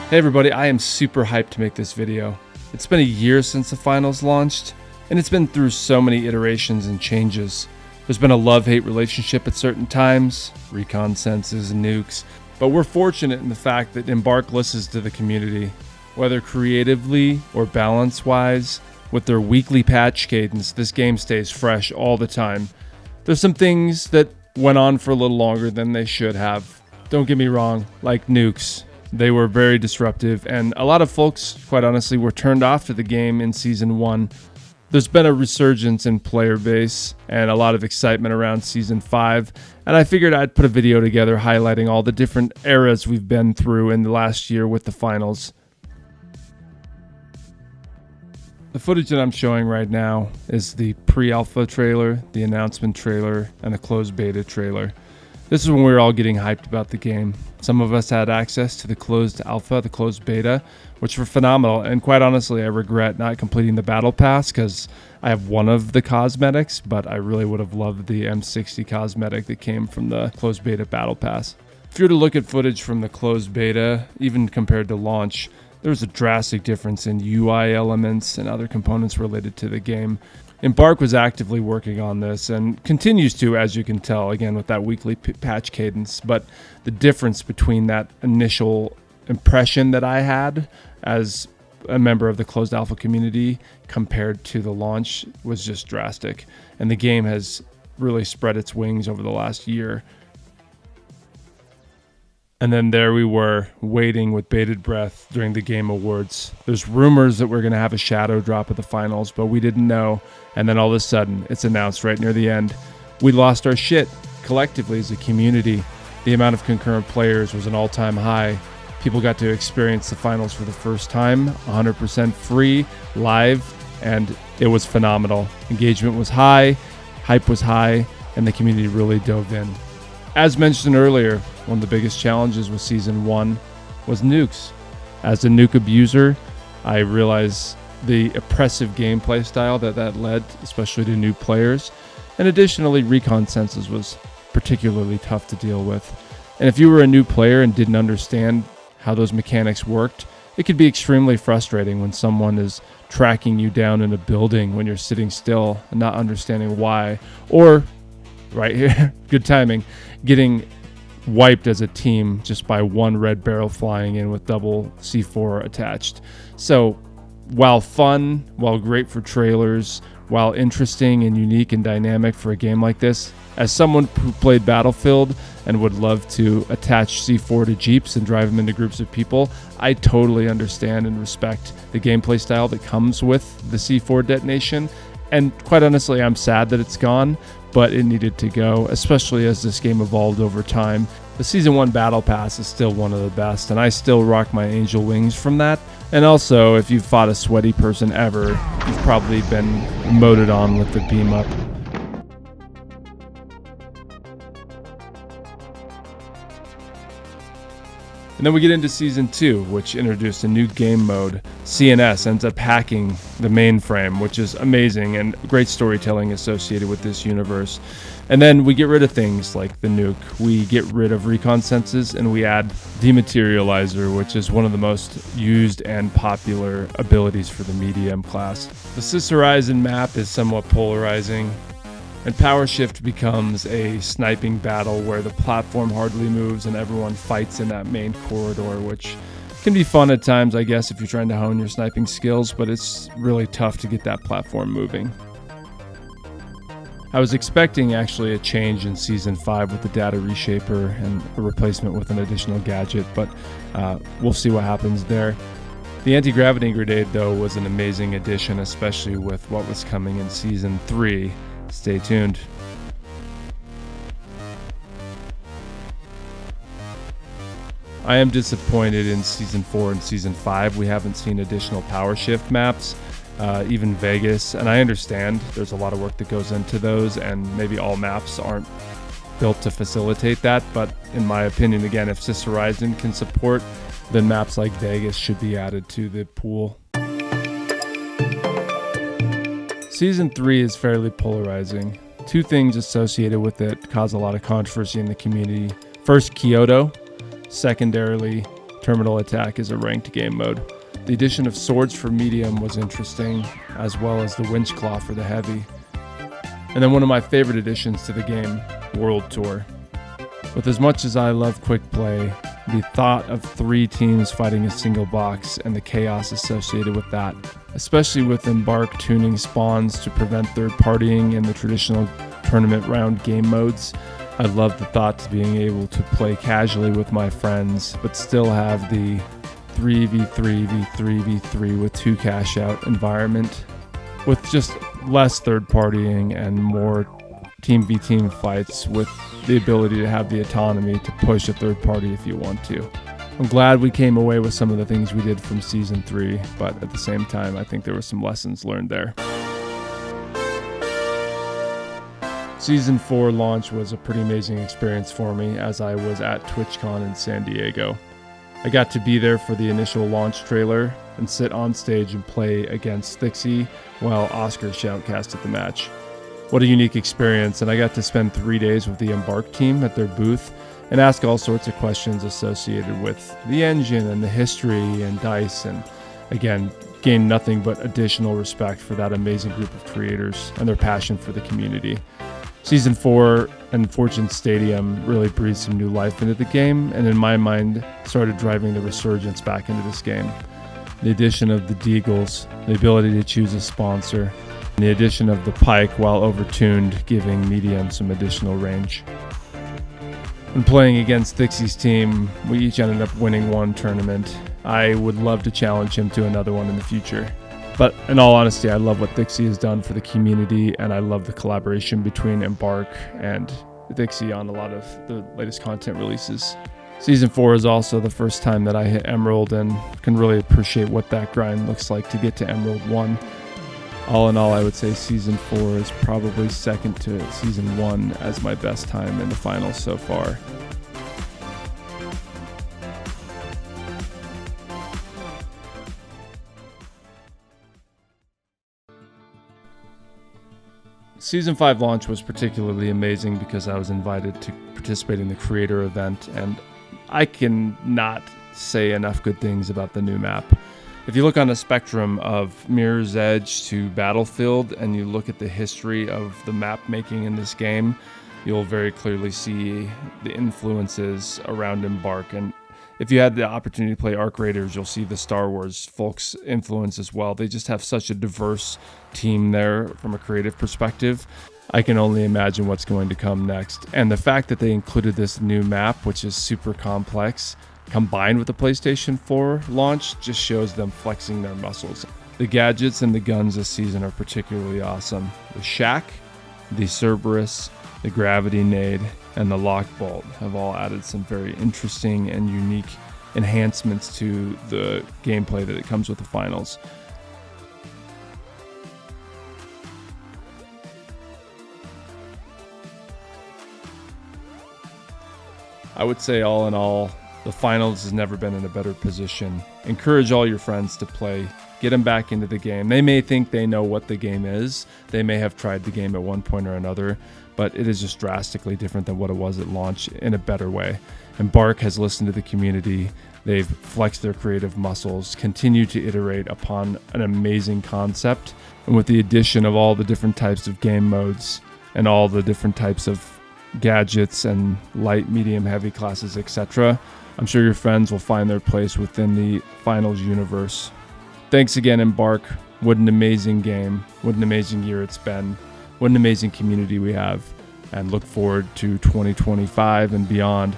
Hey everybody, I am super hyped to make this video. It's been a year since the finals launched, and it's been through so many iterations and changes. There's been a love-hate relationship at certain times, recon senses and nukes, but we're fortunate in the fact that Embark listens to the community. Whether creatively or balance-wise, with their weekly patch cadence, this game stays fresh all the time. There's some things that went on for a little longer than they should have. Don't get me wrong, like nukes. They were very disruptive, and a lot of folks, quite honestly, were turned off to the game in Season 1. There's been a resurgence in player base and a lot of excitement around Season 5, and I figured I'd put a video together highlighting all the different eras we've been through in the last year with the finals. The footage that I'm showing right now is the pre-alpha trailer, the announcement trailer, and the closed beta trailer. This is when we were all getting hyped about the game. Some of us had access to the closed alpha, the closed beta, which were phenomenal. And quite honestly, I regret not completing the battle pass because I have one of the cosmetics, but I really would have loved the M60 cosmetic that came from the closed beta battle pass. If you were to look at footage from the closed beta, even compared to launch, there was a drastic difference in UI elements and other components related to the game. Embark was actively working on this and continues to, as you can tell, again with that weekly patch cadence, but the difference between that initial impression that I had as a member of the closed alpha community compared to the launch was just drastic, and the game has really spread its wings over the last year. And then there we were, waiting with bated breath during the Game Awards. There's rumors that we're going to have a shadow drop at the finals, but we didn't know. And then all of a sudden, it's announced right near the end. We lost our shit collectively as a community. The amount of concurrent players was an all-time high. People got to experience the finals for the first time, 100% free, live, and it was phenomenal. Engagement was high, hype was high, and the community really dove in. As mentioned earlier, one of the biggest challenges with Season 1 was nukes. As a nuke abuser, I realized the oppressive gameplay style that led, especially to new players. And additionally, recon senses was particularly tough to deal with. And if you were a new player and didn't understand how those mechanics worked, it could be extremely frustrating when someone is tracking you down in a building when you're sitting still and not understanding why. Or, right here, good timing, getting wiped as a team just by one red barrel flying in with double C4 attached. So while fun, while great for trailers, while interesting and unique and dynamic for a game like this, as someone who played Battlefield and would love to attach C4 to Jeeps and drive them into groups of people, I totally understand and respect the gameplay style that comes with the C4 detonation. And quite honestly, I'm sad that it's gone, but it needed to go, especially as this game evolved over time. The Season 1 Battle Pass is still one of the best, and I still rock my angel wings from that. And also, if you've fought a sweaty person ever, you've probably been moted on with the beam up. And then we get into Season 2, which introduced a new game mode. CNS ends up hacking the mainframe, which is amazing and great storytelling associated with this universe. And then we get rid of things like the nuke. We get rid of recon senses and we add Dematerializer, which is one of the most used and popular abilities for the medium class. The Cis Horizon map is somewhat polarizing, and Power Shift becomes a sniping battle where the platform hardly moves and everyone fights in that main corridor, which can be fun at times, I guess, if you're trying to hone your sniping skills, but it's really tough to get that platform moving. I was expecting actually a change in Season 5 with the data reshaper and a replacement with an additional gadget, but we'll see what happens there. The anti-gravity grenade, though, was an amazing addition, especially with what was coming in Season 3. Stay tuned. I am disappointed in Season 4 and Season 5. We haven't seen additional power shift maps, even Vegas, and I understand there's a lot of work that goes into those, and maybe all maps aren't built to facilitate that, but in my opinion, again, if Cis Horizon can support, then maps like Vegas should be added to the pool. Season 3 is fairly polarizing. Two things associated with it cause a lot of controversy in the community. First, Kyoto. Secondarily, Terminal Attack is a ranked game mode. The addition of swords for medium was interesting, as well as the winch claw for the heavy. And then one of my favorite additions to the game, World Tour. With as much as I love quick play, the thought of 3 teams fighting a single box and the chaos associated with that, especially with Embark tuning spawns to prevent third partying in the traditional tournament round game modes. I love the thought of being able to play casually with my friends, but still have the 3v3, v3, v3 with 2 cash out environment, with just less third partying and more team v team fights with the ability to have the autonomy to push a third party if you want to. I'm glad we came away with some of the things we did from Season 3, but at the same time, I think there were some lessons learned there. Season 4 launch was a pretty amazing experience for me, as I was at TwitchCon in San Diego. I got to be there for the initial launch trailer and sit on stage and play against Thixie while Oscar shoutcasted the match. What a unique experience, and I got to spend 3 days with the Embark team at their booth and ask all sorts of questions associated with the engine and the history and DICE, and again, gained nothing but additional respect for that amazing group of creators and their passion for the community. Season 4 and Fortune Stadium really breathed some new life into the game, and in my mind, started driving the resurgence back into this game. The addition of the Deagles, the ability to choose a sponsor, and the addition of the Pike while overtuned, giving medium some additional range. When playing against Thixie's team, we each ended up winning one tournament. I would love to challenge him to another one in the future. But in all honesty, I love what Thixie has done for the community, and I love the collaboration between Embark and Thixie on a lot of the latest content releases. Season 4 is also the first time that I hit Emerald and can really appreciate what that grind looks like to get to Emerald 1. All in all, I would say Season 4 is probably second to Season 1 as my best time in the finals so far. Season 5 launch was particularly amazing because I was invited to participate in the creator event, and I can not say enough good things about the new map. If you look on a spectrum of Mirror's Edge to Battlefield and you look at the history of the map making in this game, you'll very clearly see the influences around Embark. And if you had the opportunity to play Arc Raiders, you'll see the Star Wars folks' influence as well. They just have such a diverse team there from a creative perspective. I can only imagine what's going to come next. And the fact that they included this new map, which is super complex, combined with the PlayStation 4 launch, just shows them flexing their muscles. The gadgets and the guns this season are particularly awesome. The Shack, the Cerberus, the Gravity Nade, and the Lock Bolt have all added some very interesting and unique enhancements to the gameplay that it comes with the finals. I would say all in all, the finals has never been in a better position. Encourage all your friends to play. Get them back into the game. They may think they know what the game is. They may have tried the game at one point or another, but it is just drastically different than what it was at launch in a better way. Embark has listened to the community. They've flexed their creative muscles, continue to iterate upon an amazing concept. And with the addition of all the different types of game modes and all the different types of gadgets and light, medium, heavy classes, etc., I'm sure your friends will find their place within the finals universe. Thanks again, Embark. What an amazing game. What an amazing year it's been. What an amazing community we have. And look forward to 2025 and beyond.